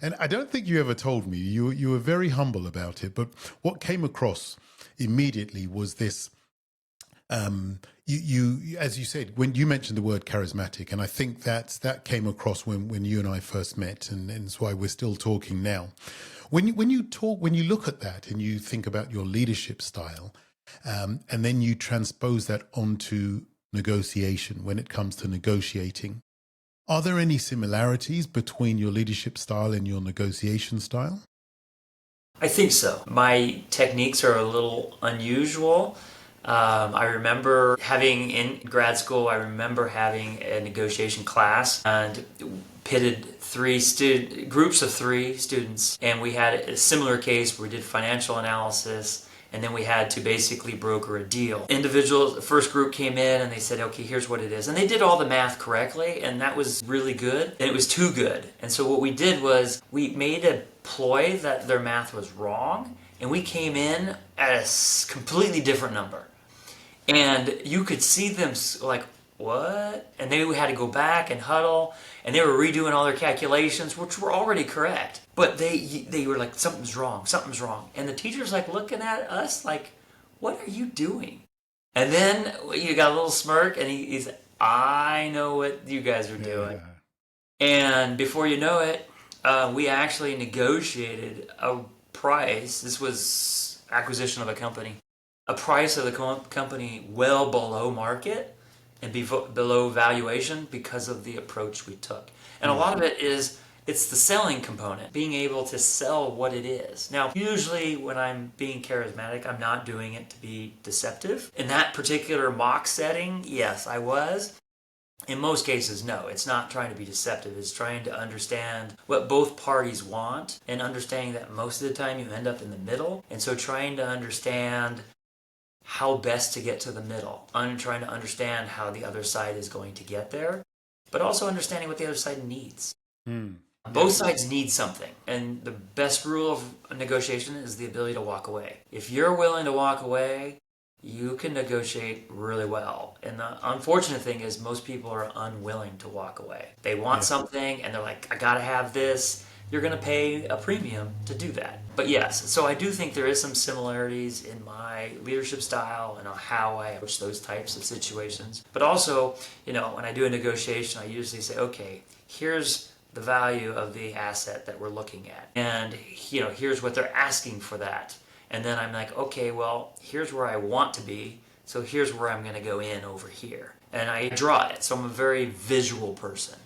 And I don't think you ever told me. You were very humble about it, but what came across immediately was this. As you said, when you mentioned the word charismatic, and I think that came across when you and I first met, and it's why we're still talking now. When you look at that and you think about your leadership style, and then you transpose that onto negotiation when it comes to negotiating. Are there any similarities between your leadership style and your negotiation style? I think so. My techniques are a little unusual. I remember having in grad school, I remember having a negotiation class and pitted groups of three students, and we had a similar case where we did financial analysis. And then we had to basically broker a deal. Individuals, the first group came in and they said, okay, here's what it is. And they did all the math correctly, and that was really good. And it was too good. And so what we did was we made a ploy that their math was wrong, and we came in at a completely different number. And you could see them like, what? And they had to go back and huddle, and they were redoing all their calculations, which were already correct. But they were like, something's wrong, something's wrong. And the teacher's like looking at us like, what are you doing? And then you got a little smirk, and he's, I know what you guys are doing. And before you know it, we actually negotiated a price. This was acquisition of a company. A price of the company well below market and below valuation because of the approach we took. And a lot of it is, it's the selling component, being able to sell what it is. Now, usually when I'm being charismatic, I'm not doing it to be deceptive. In that particular mock setting, yes, I was. In most cases, no, it's not trying to be deceptive. It's trying to understand what both parties want, and understanding that most of the time you end up in the middle. And so trying to understand how best to get to the middle. I'm trying to understand how the other side is going to get there, but also understanding what the other side needs. Both sides need something, and the best rule of negotiation is the ability to walk away. If you're willing to walk away, you can negotiate really well. And the unfortunate thing is most people are unwilling to walk away. They want something, and they're like, I gotta have this. You're going to pay a premium to do that. But yes, so I do think there is some similarities in my leadership style and how I approach those types of situations. But also, when I do a negotiation, I usually say, okay, here's the value of the asset that we're looking at. And, here's what they're asking for that. And then I'm like, okay, well, here's where I want to be. So here's where I'm going to go in over here. And I draw it. So I'm a very visual person.